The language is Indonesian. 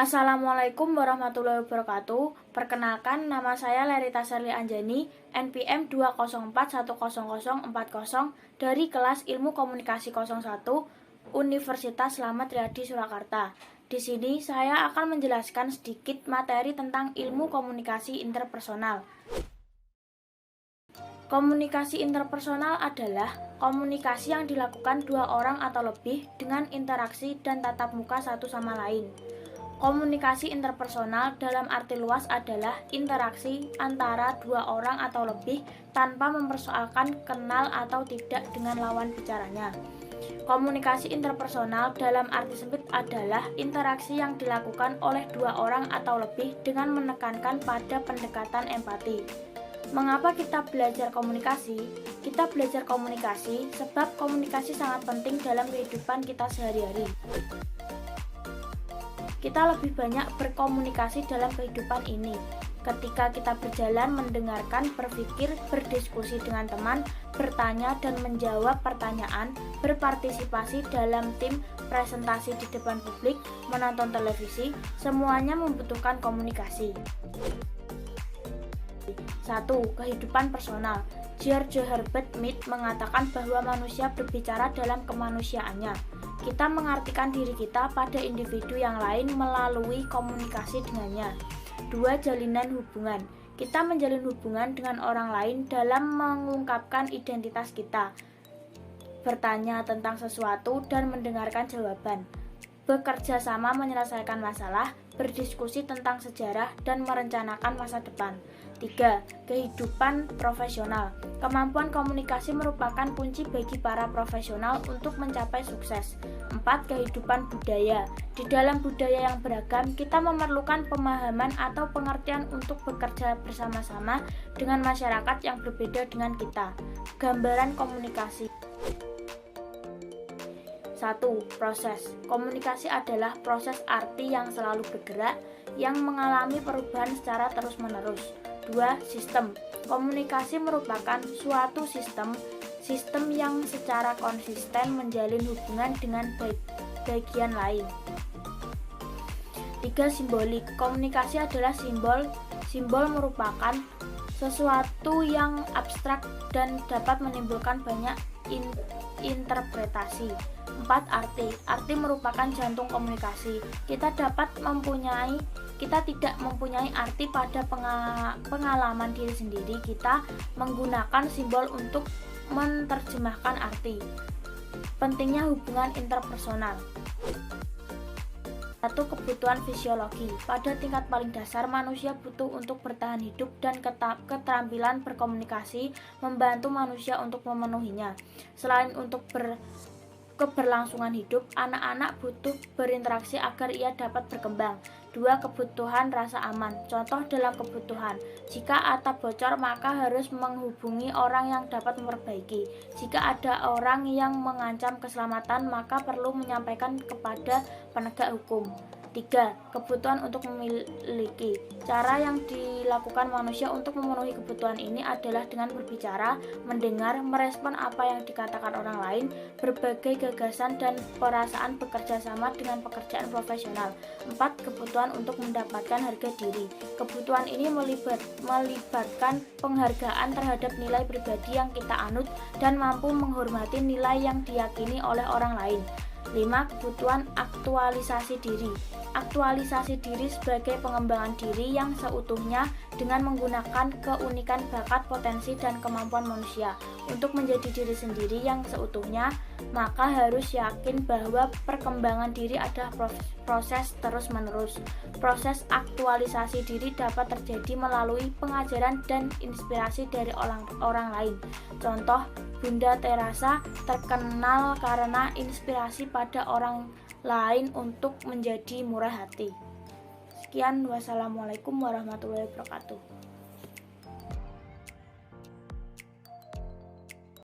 Assalamualaikum warahmatullahi wabarakatuh. Perkenalkan, nama saya Lerita Sherly Anjani, NPM 204100040 dari kelas Ilmu Komunikasi 01 Universitas Slamet Riyadi Surakarta. Di sini saya akan menjelaskan sedikit materi tentang ilmu komunikasi interpersonal. Komunikasi interpersonal adalah komunikasi yang dilakukan dua orang atau lebih dengan interaksi dan tatap muka satu sama lain. Komunikasi interpersonal dalam arti luas adalah interaksi antara dua orang atau lebih tanpa mempersoalkan kenal atau tidak dengan lawan bicaranya. Komunikasi interpersonal dalam arti sempit adalah interaksi yang dilakukan oleh dua orang atau lebih dengan menekankan pada pendekatan empati. Mengapa kita belajar komunikasi? Kita belajar komunikasi sebab komunikasi sangat penting dalam kehidupan kita sehari-hari. Kita lebih banyak berkomunikasi dalam kehidupan ini. Ketika kita berjalan, mendengarkan, berpikir, berdiskusi dengan teman, bertanya dan menjawab pertanyaan, berpartisipasi dalam tim, presentasi di depan publik, menonton televisi, semuanya membutuhkan komunikasi. 1. Kehidupan personal. George Herbert Mead mengatakan bahwa manusia berbicara dalam kemanusiaannya. Kita mengartikan diri kita pada individu yang lain melalui komunikasi dengannya. 2. Jalinan hubungan. Kita menjalin hubungan dengan orang lain dalam mengungkapkan identitas kita, bertanya tentang sesuatu dan mendengarkan jawaban, bekerja sama menyelesaikan masalah, berdiskusi tentang sejarah dan merencanakan masa depan. 3. Kehidupan profesional. Kemampuan komunikasi merupakan kunci bagi para profesional untuk mencapai sukses. 4. Kehidupan budaya. Di dalam budaya yang beragam, kita memerlukan pemahaman atau pengertian untuk bekerja bersama-sama dengan masyarakat yang berbeda dengan kita. Gambaran komunikasi. 1. Proses. Komunikasi adalah proses arti yang selalu bergerak, yang mengalami perubahan secara terus-menerus. 2. Sistem. Komunikasi merupakan suatu sistem yang secara konsisten menjalin hubungan dengan bagian lain. 3. Simbolik. Komunikasi adalah simbol. Simbol merupakan sesuatu yang abstrak dan dapat menimbulkan banyak interpretasi. 4. Arti. Arti merupakan jantung komunikasi. Kita tidak mempunyai arti pada pengalaman diri sendiri. Kita menggunakan simbol untuk menerjemahkan arti. Pentingnya hubungan interpersonal. 1. Kebutuhan fisiologi. Pada tingkat paling dasar, manusia butuh untuk bertahan hidup dan keterampilan berkomunikasi membantu manusia untuk memenuhinya. Selain untuk keberlangsungan hidup, anak-anak butuh berinteraksi agar ia dapat berkembang. 2. Kebutuhan rasa aman. Contoh dalam kebutuhan, jika atap bocor maka harus menghubungi orang yang dapat memperbaiki. Jika ada orang yang mengancam keselamatan maka perlu menyampaikan kepada penegak hukum. 3. Kebutuhan untuk memiliki. Cara yang dilakukan manusia untuk memenuhi kebutuhan ini adalah dengan berbicara, mendengar, merespon apa yang dikatakan orang lain, berbagai gagasan dan perasaan, bekerja sama dengan pekerjaan profesional. 4. Kebutuhan untuk mendapatkan harga diri. Kebutuhan ini melibatkan penghargaan terhadap nilai pribadi yang kita anut dan mampu menghormati nilai yang diyakini oleh orang lain. 5. Kebutuhan aktualisasi diri. Aktualisasi diri sebagai pengembangan diri yang seutuhnya dengan menggunakan keunikan, bakat, potensi, dan kemampuan manusia untuk menjadi diri sendiri yang seutuhnya, maka harus yakin bahwa perkembangan diri adalah proses terus-menerus. Proses aktualisasi diri dapat terjadi melalui pengajaran dan inspirasi dari orang lain. Contoh, Bunda Teresa terkenal karena inspirasi pada orang lain untuk menjadi murah hati. Sekian, wassalamualaikum warahmatullahi wabarakatuh.